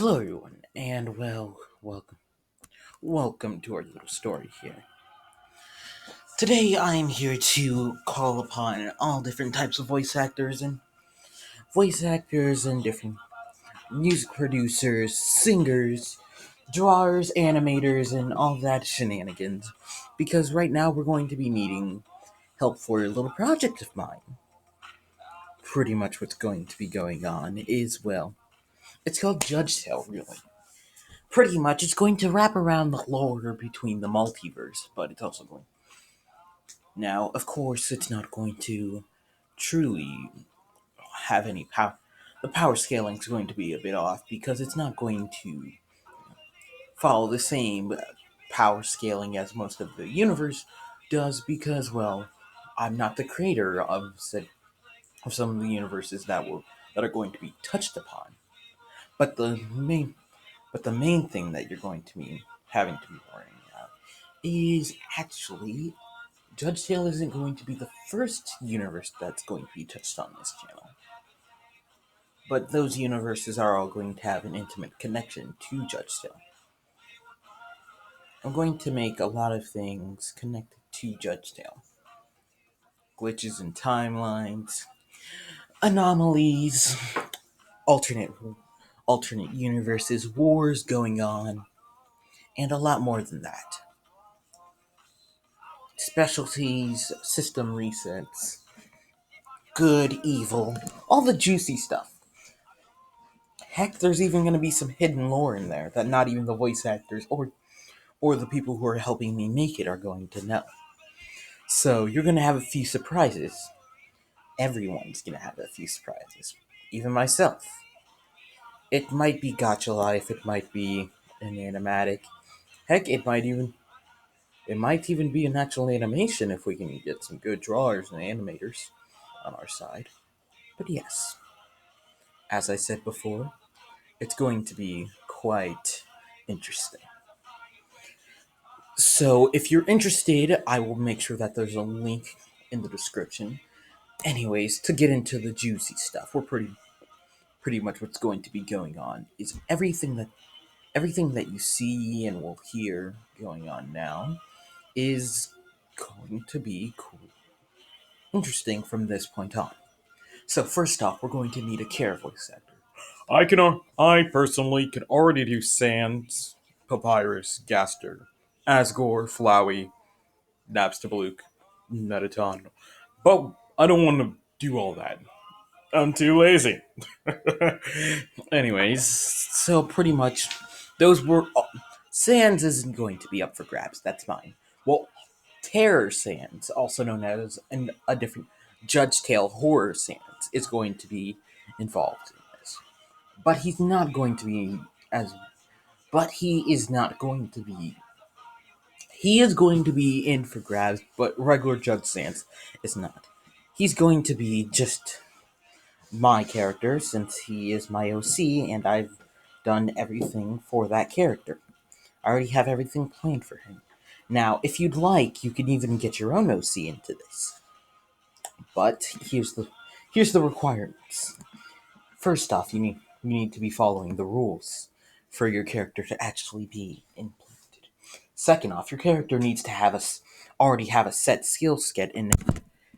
Hello, everyone, and welcome to our little story here. Today, I'm here to call upon all different types of voice actors and different music producers, singers, drawers, animators, and all that shenanigans. Because right now, we're going to be needing help for a little project of mine. Pretty much what's going to be going on is, it's called Judgetale, really. Pretty much, it's going to wrap around the lore between the multiverse, but it's also going. Now, of course, it's not going to truly have any power. The power scaling is going to be a bit off because it's not going to follow the same power scaling as most of the universe does because, I'm not the creator of some of the universes that are going to be touched upon. But the main thing that you're going to be having to be worrying about is actually Judge Tale isn't going to be the first universe that's going to be touched on this channel. But those universes are all going to have an intimate connection to Judge Tale. I'm going to make a lot of things connected to Judge Tale. Glitches in timelines, anomalies, alternate alternate universes, wars going on, and a lot more than that. Specialties, system resets, good, evil, all the juicy stuff. Heck, there's even going to be some hidden lore in there that not even the voice actors or the people who are helping me make it are going to know. So you're going to have a few surprises. Everyone's going to have a few surprises. Even myself. It might be Gacha Life, it might be an animatic. Heck, it might even be a natural animation if we can get some good drawers and animators on our side. But yes, as I said before, it's going to be quite interesting. So if you're interested, I will make sure that there's a link in the description. Anyways, to get into the juicy stuff, we're pretty much what's going to be going on is everything that you see and will hear going on now is going to be cool, interesting from this point on. So first off, we're going to need a care voice actor. I personally can already do Sans, Papyrus, Gaster, Asgore, Flowey, Napstablook, Metaton. But I don't want to do all that. I'm too lazy. Anyways, so pretty much those were. Sans isn't going to be up for grabs. That's mine. Well, Terror Sans, also known as a different Judge Tale Horror Sans, is going to be involved in this. But he's not going to be as. But he is not going to be. He is going to be in for grabs, but regular Judge Sans is not. He's going to be just my character since he is my OC and I've done everything for that character. I already have everything planned for him. Now, if you'd like, you can even get your own OC into this. But here's the requirements. First off, you need to be following the rules for your character to actually be implemented. Second off, your character needs to already have a set skill set and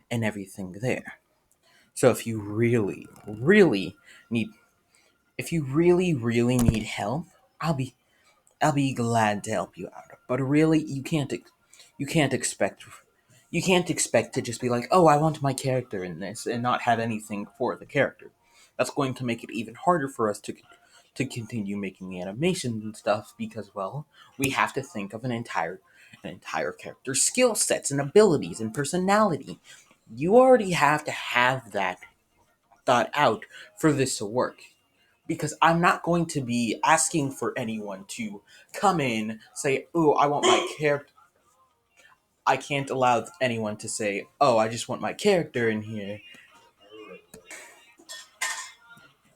everything there. So need if you really need help, I'll be glad to help you out. But really, you can't expect to just be like, oh, I want my character in this and not have anything for the character. That's going to make it even harder for us to continue making animations and stuff because, we have to think of an entire character's skill sets and abilities and personality. You already have to have that thought out for this to work. Because I'm not going to be asking for anyone to come in, say, oh, I want my character. I can't allow anyone to say, oh, I just want my character in here.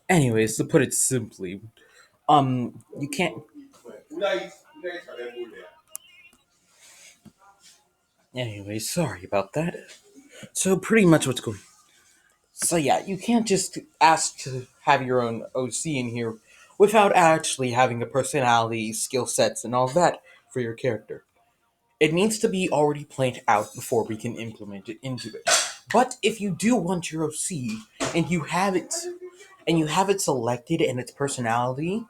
Anyways, to put it simply, you can't. Anyways, sorry about that. So, pretty much what's going. So, yeah, you can't just ask to have your own OC in here without actually having a personality, skill sets, and all that for your character. It needs to be already planned out before we can implement it into it. But if you do want your OC and you have it selected and its personality,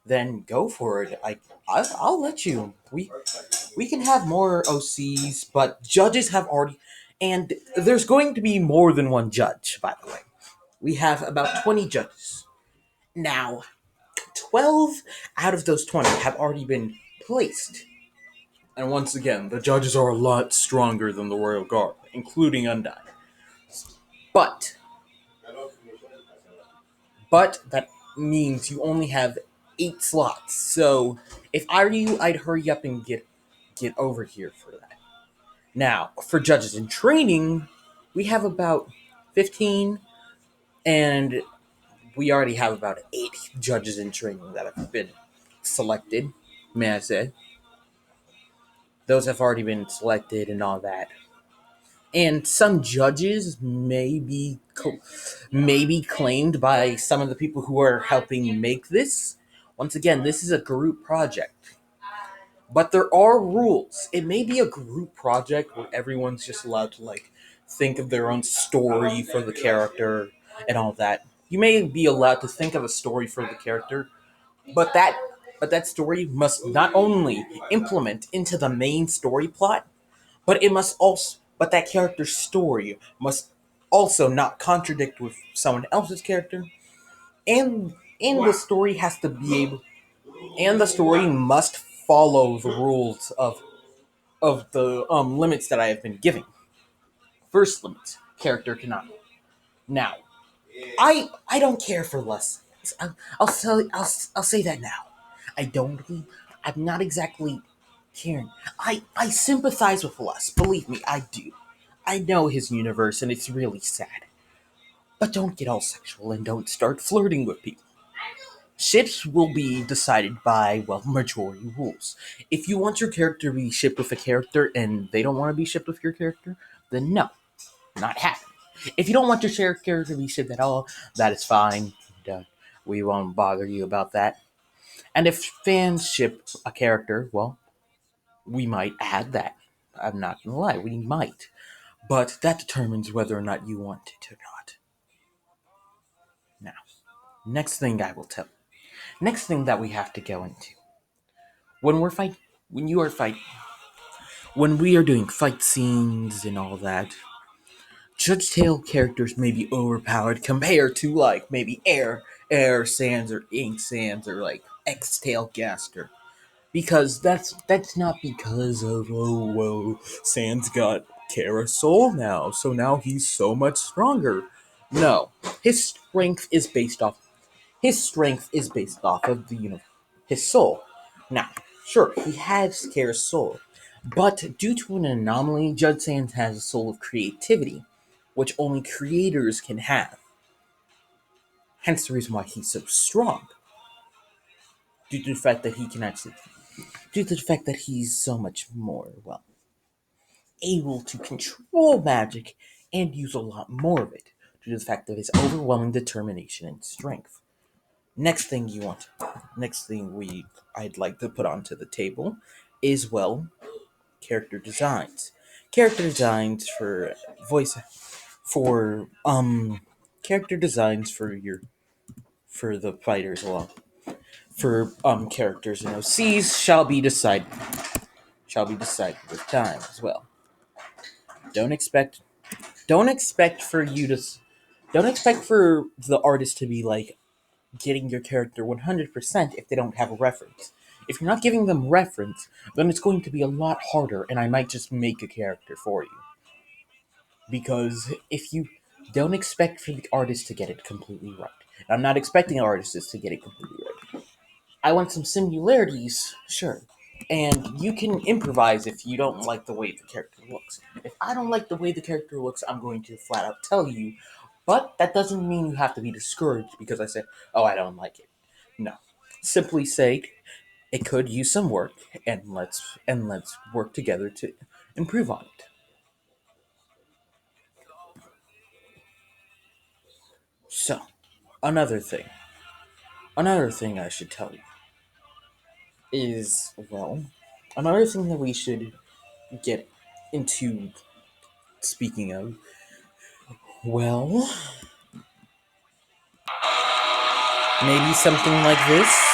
then go for it. I'll let you. We can have more OCs, but judges have already, and there's going to be more than one judge. By the way, we have about 20 judges now. 12 out of those 20 have already been placed. And once again, the judges are a lot stronger than the Royal Guard, including Undyne. But, but that means you only have 8 slots. So, if I were you, I'd hurry up and get over here for that. Now, for judges in training, we have about 15, and we already have about 8 judges in training that have been selected, may I say. Those have already been selected and all that. And some judges may be claimed by some of the people who are helping make this. Once again, this is a group project. But there are rules. It may be a group project where everyone's just allowed to think of their own story for the character and all that. You may be allowed to think of a story for the character, but that story must not only implement into the main story plot, but that character's story must also not contradict with someone else's character, and the story has to be able and the story must follow the rules of the limits that I have been giving. First limit, character cannot. Now, I don't care for lessons. I'll say that now. I don't. I'm not exactly caring. I sympathize with Les. Believe me, I do. I know his universe, and it's really sad. But don't get all sexual and don't start flirting with people. Ships will be decided by, well, majority rules. If you want your character to be shipped with a character and they don't want to be shipped with your character, then no, not happening. If you don't want your shared character to be shipped at all, that is fine. Uh, we won't bother you about that. And if fans ship a character, well, we might add that. I'm not gonna lie, we might. But that determines whether or not you want it or not. Now, next thing I will tell. Next thing that we have to go into. When we're fight when you are fight when we are doing fight scenes and all that, Judgetale characters may be overpowered compared to maybe air sands or ink sands or X-Tail Gaster. Because that's not because of Sans got Kara Soul now, so now he's so much stronger. No, his strength is based off of his soul. Now, sure, he has Kara's soul, but due to an anomaly, Judge Sans has a soul of creativity, which only creators can have. Hence the reason why he's so strong. Due to the fact that he can actually due to the fact that he's so much more, well, able to control magic and use a lot more of it, due to the fact of his overwhelming determination and strength. Next thing you want, next thing I'd like to put onto the table is, well, character designs. Character designs for voice, for, character designs for the fighters, well, for, characters and OCs shall be decided with time as well. Don't expect don't expect for you to don't expect for the artist to be getting your character 100% if they don't have a reference. If you're not giving them reference, then it's going to be a lot harder, and I might just make a character for you. Because if you don't expect for the artist to get it completely right, I'm not expecting artists to get it completely right. I want some similarities, sure. And you can improvise if you don't like the way the character looks. If I don't like the way the character looks, I'm going to flat out tell you. But that doesn't mean you have to be discouraged because I said, oh, I don't like it. No. Simply say it could use some work and let's work together to improve on it. So, another thing. Another thing I should tell you is, well, another thing that we should get into, speaking of, well, maybe something like this.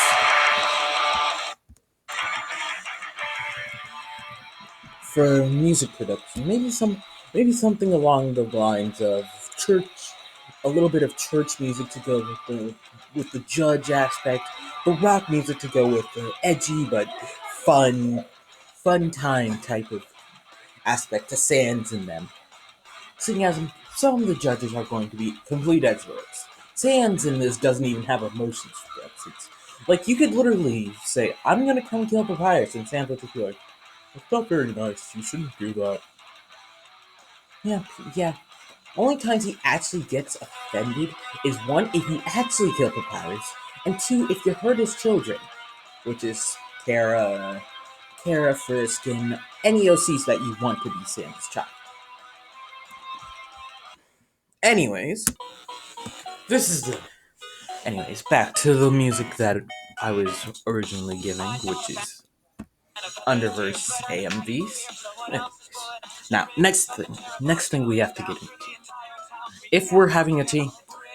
For music production. Maybe something along the lines of church, a little bit of church music to go with the judge aspect, the rock music to go with the edgy but fun time type of aspect to Sans in them. Seeing as some of the judges are going to be complete experts. Sans in this doesn't even have emotions for that. It's like you could literally say, "I'm gonna come kill Papyrus," and Sans would be like, "It's not very nice. You shouldn't do that." Yeah, yeah. Only times he actually gets offended is one, if you actually kill Papyrus, and two, if you hurt his children, which is Kara, Frisk, and any OCs that you want to be Sam's child. Anyways, this is the. Anyways, back to the music that I was originally giving, which is Underverse AMVs. Now, next thing we have to get into. If we're having a team,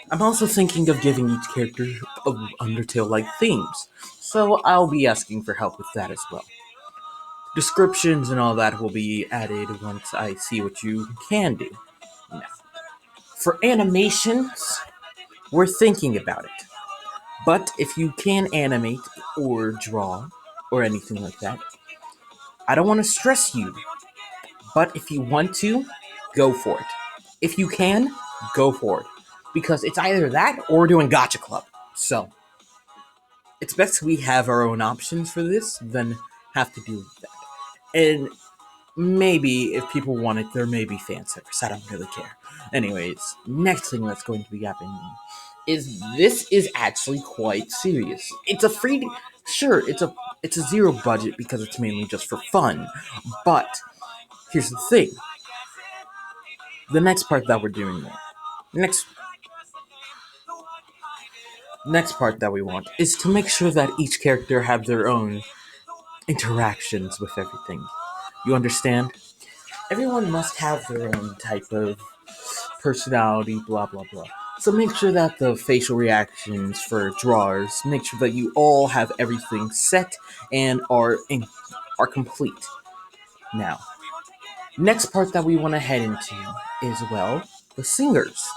I'm also thinking of giving each character of Undertale-like themes, so I'll be asking for help with that as well. Descriptions and all that will be added once I see what you can do. Now, for animations, we're thinking about it. But if you can animate or draw or anything like that, I don't want to stress you. But if you want to, go for it. If you can, go for it. Because it's either that or doing Gotcha Club. So, it's best we have our own options for this than have to do that. And maybe if people want it, there may be fan service. I don't really care. Anyways, next thing that's going to be happening is this is actually quite serious. It's a free, sure, it's a zero budget because it's mainly just for fun. But here's the thing: the next part that we're doing there, next next part that we want is to make sure that each character have their own interactions with everything. You understand? Everyone must have their own type of personality, blah blah blah. So make sure that the facial reactions for drawers, make sure that you all have everything set and are complete. Now, next part that we want to head into is, well, the singers.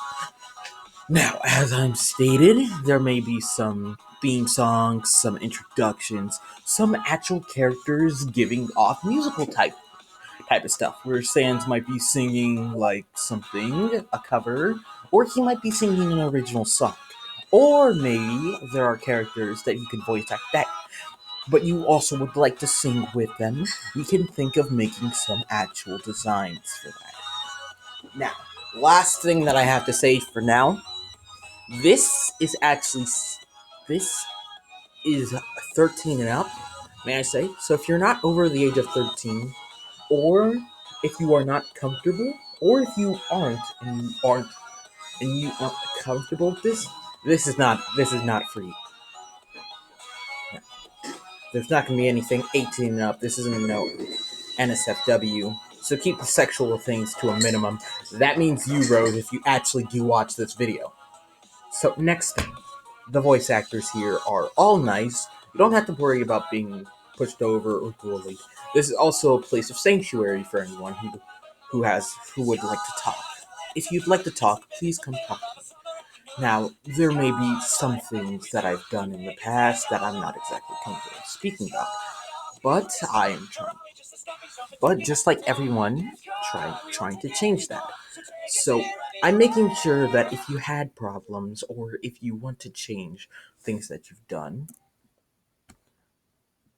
Now, as I'm stated, there may be some theme songs, some introductions, some actual characters giving off musical type of stuff, where Sans might be singing like something, a cover, or he might be singing an original song. Or maybe there are characters that you can voice act that, but you also would like to sing with them. We can think of making some actual designs for that. Now, last thing that I have to say for now, this is actually this is 13 and up, may I say? So if you're not over the age of 13, or if you are not comfortable, or if you aren't and you aren't comfortable with this, this is not for you. There's not going to be anything 18 and up. This isn't no NSFW. So keep the sexual things to a minimum. That means you, Rose, if you actually do watch this video. So next thing, the voice actors here are all nice. You don't have to worry about being pushed over or bullied. This is also a place of sanctuary for anyone who would like to talk. If you'd like to talk, please come talk to me. Now, there may be some things that I've done in the past that I'm not exactly comfortable speaking about, but I am trying. But just like everyone, trying to change that. So I'm making sure that if you had problems or if you want to change things that you've done,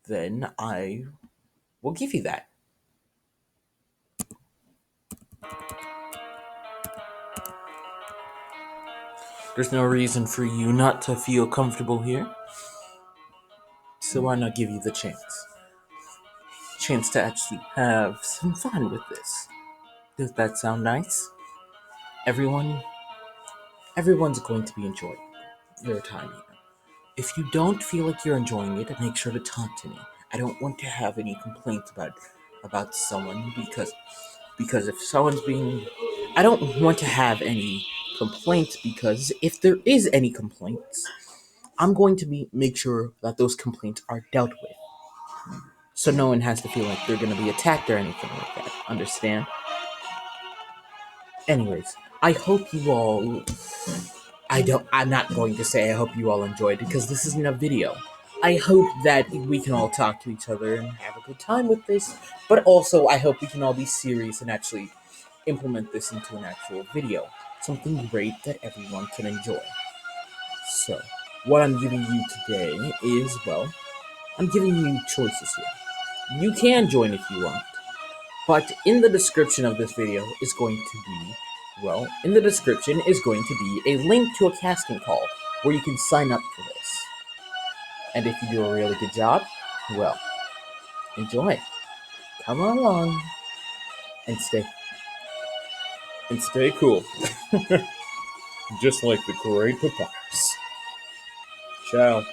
then I will give you that. There's no reason for you not to feel comfortable here, so why not give you the chance? Chance to actually have some fun with this. Does that sound nice? Everyone, everyone's going to be enjoying their time here. If you don't feel like you're enjoying it, make sure to talk to me. I don't want to have any complaints about someone because if someone's being I don't want to have any complaints because if there is any complaints, I'm going to make sure that those complaints are dealt with. So no one has to feel like they're going to be attacked or anything like that. Understand? Anyways, I hope you all I'm not going to say I hope you all enjoyed because this isn't a video. I hope that we can all talk to each other and have a good time with this, but also I hope we can all be serious and actually implement this into an actual video. Something great that everyone can enjoy. So, what I'm giving you today is, well, I'm giving you choices here. You can join if you want, but in the description of this video is going to be, in the description is going to be a link to a casting call where you can sign up for this. And if you do a really good job, well, enjoy. Come along and stay cool. Just like the great papyrus. Ciao.